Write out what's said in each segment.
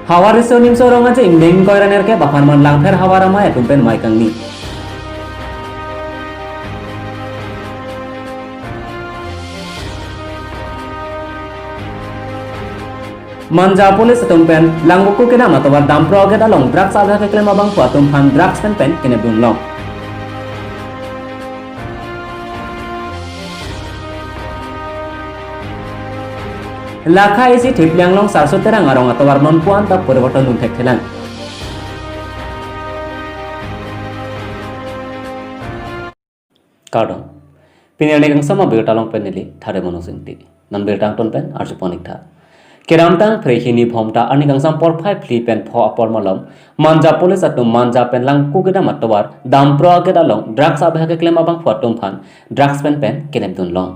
Hawar iso nim sorong aja ingdeng koiran erke bapan langfer hawara maya tumpen mai kangni. Manja polis tumpen langbuku kena matawar dampro age dalong drugs abha ke klema bang puatum pan drugs pen kene dun long. Lakha isi thipliang long sarso terang arong atawar non puan ta poriborton dun thek thelang. Kadon pineli kang sama beta long peneli thare monosingti nan beta ton pen arjuponik tha. Keramtang prehini phomta ani kang sam por phai phli pen pho apor malom manja polis atum manja pen lang ku geda matawar dampro age dalong drugs abha ke klema bang phuatum phan drugs pen kenem dun long.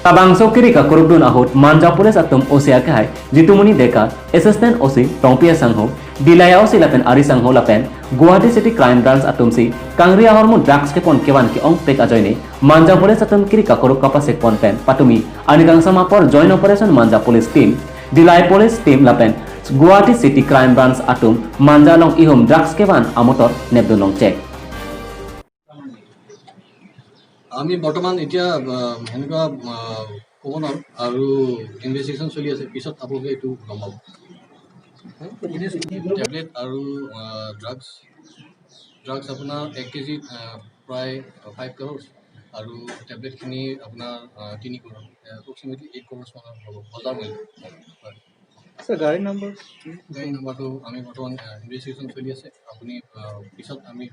Tabang sokiri ka korupdun ahut manja polis atum osia kai jitumuni deka assistant osi tongpia sangho dilaya osi lapen ari sangho lapen Guwahati city crime branch atum si kangri ahormu drugs ke pon kewan ki ong pek ajoine manja polis atum kiri ka korup kapasek pon pen patumi ani kang sama por joint operation manja police team dilaya police team lapen Guwahati city crime branch atum manja long ihum drugs kewan amotor nebdun long check. আমি বৰ্তমান এতিয়া এনেকুৱা ক'ব নোৱাৰোঁ আৰু investigation চলি আছে পিছত আপোনালোকে এইটো গম পাব টেবলেট আৰু ড্ৰাগছ আপোনাৰ 1 কেজিত প্ৰায় 5 crores আৰু টেবলেটখিনি আপোনাৰ 3 crore এপ্ৰক্সিমেটলি 8 crores মানৰ হ'ব বজাৰ মূল্য গাড়ী নাম্বাৰটো আমি বৰ্তমান ইনভেষ্টিগেশ্যন চলি আছে আপুনি পিছত আমি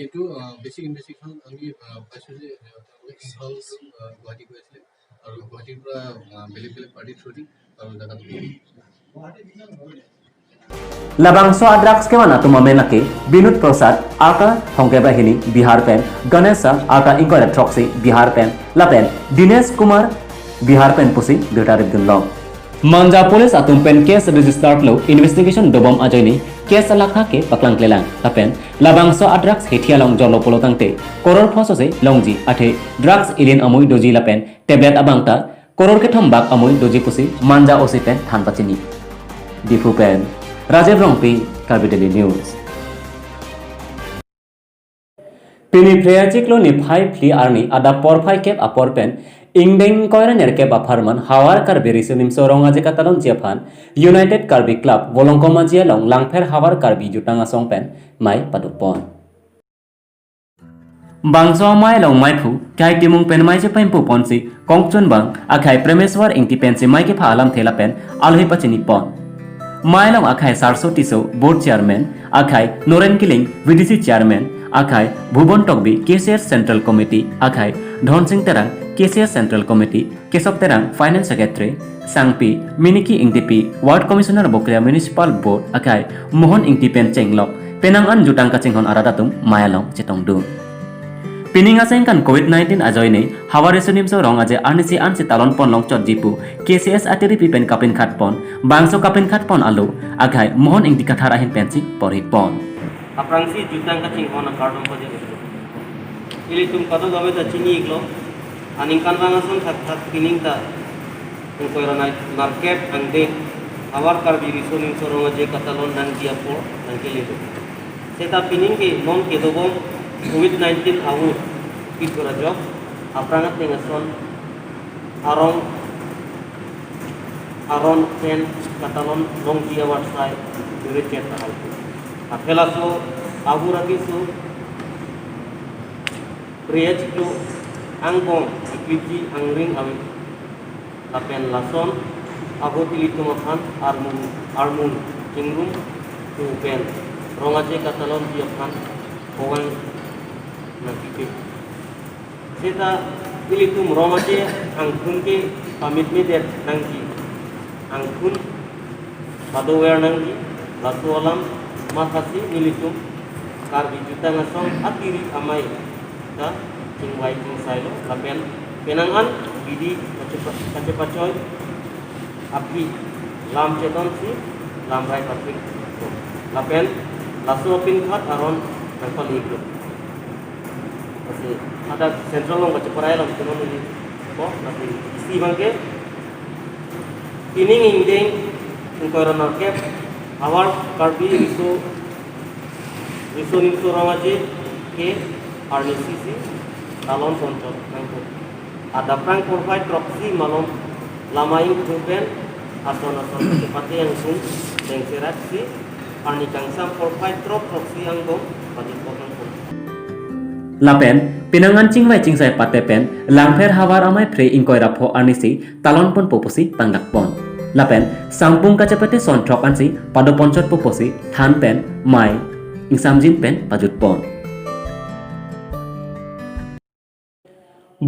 এইটো বেছিক ইনভেষ্টিগেশ্যন আমি পাইছোঁ যে গুৱাহাটী গৈ আছিলে আৰু গুৱাহাটীৰ পৰা বেলেগ বেলেগ পাৰ্টি থ্ৰুদি আৰু জেগাটো Labangso drugs ke mana tuma menake Binut Prasad aka hongke bahini Bihar pen Ganesha aka inkoret troxy Bihar pen lapen Dinesh Kumar Bihar pen pusi getarip dunlong. Manja polis atum pen case registered lo investigation dobom ajoini case alakha ke paklang lelang lapen labangso drugs hetialong jolo polotangte koror phosose longji athe drugs ilin amoi doji lapen tablet abangta koror ke thambak amoi doji pusi manja osi pen than pachini difu pen Rajev Rongpi Kalbi Daily News. Pini Priachiklo ni phai phli arni ada por phai kep apor pen ingdeng koiran erke bafarman hawar karbi risunim sorong aje katalon jiafan United Karbi Club bolongkoma jialong langfer hawar karbi jutanga song pen mai padupon. Bangso mai long mai phu kai timung pen mai je paimpu ponsi kongchun bang akhai premeswar ingti pensi mai ke phalam thela pen alhi pachini pon. Mailong akhai Sarso Tiso board chairman akhai Noren Kiling VDC chairman akhai Bhuban Tokbi KCS Central Committee akhai Dhon Singh Terang KCS Central Committee Kesop Terang Finance Secretary Sangpi Miniki Ingtipi Ward Commissioner Bokria Municipal Board akhai Mohon Ingtipen Chenglok Penangan Jutang Kachinghon Aradatum Mayalong Chetongdu. Pining aseng kan COVID-19 ajoine haware sunim so rong aje anisi ansi talon pon long chot jipu KCS ateri pipen kapin khat pon bangso kapin khat pon alu agai mohon ing dikathar ahin pensi pori pon aprangsi jutang kaching hona kardom ko je ili tum kado gabe ta chini iglo aning kan bangasong khat pining ta tung koirana market angde hawar karbi sunim so rong aje katalon nang dia po nang kelido seta pining ke non ke dobom COVID-19 awur itu raja aprangat dengan son aron pen katalon long dia warsai direcet hal apela so awur agi so priya ciklu angkong ikiji angring awi lapen lason abu tilitu makan armun cingrum tu pen rongaje katalon dia kan kawan nakikip seta ilitum romaje angkun ke pamit medet nangki angkun padower nangki latu alam makasi ilitum karbi juta ngasong atiri amai ta cingwai cingsailo lapen penangan bidi kacepacoy api lam ceton si lam rai patrik lapen lasu pin khat aron nangpal ikut ada sentral long baca perai long cuma ini kok nanti isi bangke kining ingdeng koiron narkep awal karbi riso niso rangaje ke RNCC talon kontor nangko ada prang provide proxy malom lamaing kuben ason sepati yang sung deng serat si arni kangsam provide drop proxy yang go pati potong pun lapen pinangan cingwai cingsai patepen langpher hawar amai pre inkoira pho anisi talon pon poposi pangdak pon lapen sampung kachapete sontrok ansi pado ponchot poposi than pen mai ingsamjin pen pajut pon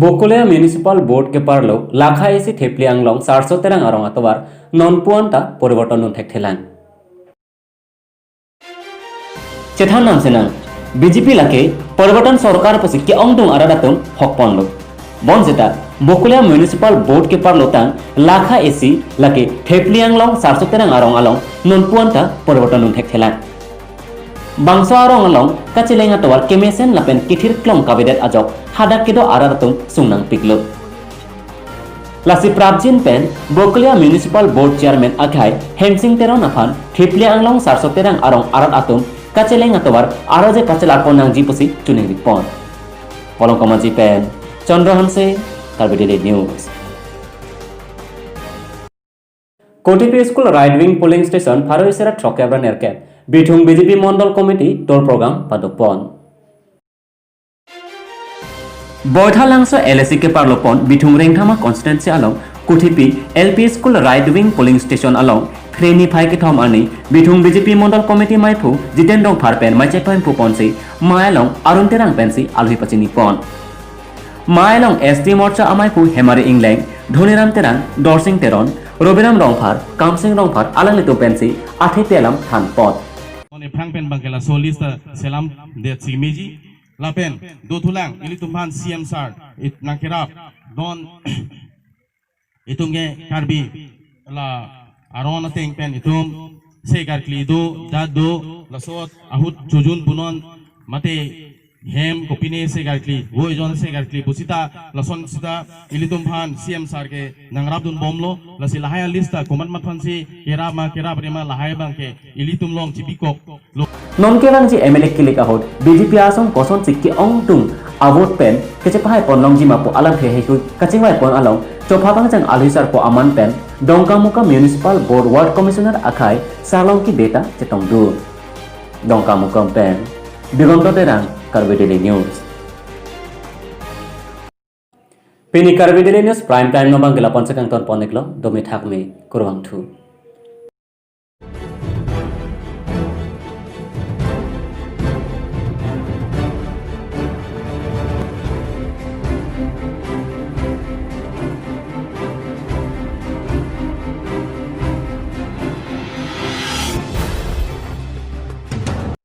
Bokolea Municipal Board ke parlo lakha esi thepli anglong 413 arong atowar non puanta poriborton nun thekthelan cethan nam senang BJP lake poriborton sarkar posi ke ongdong aradaton hokpon lo bon jeta Bokolea Municipal Board ke parlo tang lakha esi lake thepli anglong 413 arong along non puanta poriborton nun thekthelan bangso arong along kachilenga towar kemesen lapen kithir klong kabedet ajok hadak kedo araratung sungnang piklo lasi prabjin pen Bokolea Municipal Board Chairman akhai hemsing teron afan thipli anglong 413 arong arat atum kachilenga towar araje pachelar ponang jipusi tuning ripon polong komaji pen Chandra Hanse Karbidele News Kotipi School Right Wing Polling Station Pharoisera Trokebra Nerke Bithung BJP Mondol Committee Tor Program Padopon Boithalangso LSC ke parlopon Bithung Rengthama Constituency along Kotipi LP School Right Wing Polling Station along Freni Phai ke thom ani Bithung BJP Mondol Committee Maipu Jitendong Pharpen Maichepan Puponsi Mailong Arunterang Pensi Alhi Pachini Pon Mailong ST Morcha Amaipu Hemari Ingleng Dhoniram Terang Dorsing Teron Robiram Rongphar Kamsing Rongphar Alang Litu Pensi Athi Telam Than Pot Oni prang pen bangkela solis selam de sigmeji lapen do thulang ili tumhan CM sar it nakirap don itungge karbi la arona teng pen itum se karkli do dado lasot ahut chujun bunon mate hem kopine se garkli wo ijon se garkli busita lason sita ili tumhan CM sar ke nangrab dun bomlo lasi lahaya lista komat mathan si kerab rema lahaya bangke ili tumlong chibikok non-kerang ji MLA kilik ahot BJP asong koson sikki ongtung avot pen kece pahai ponlong ji mapo alang the heku kachingwai pon along chophabang jang alhisar po aman pen Dongkamuka Municipal Board Ward Commissioner akhai salong ki data chetong du Dongkamuka pen Digonto Terang Karbidele News Pini Karbidele News prime time no bangela ponsakang ton poneklo domi thakme kurwang thu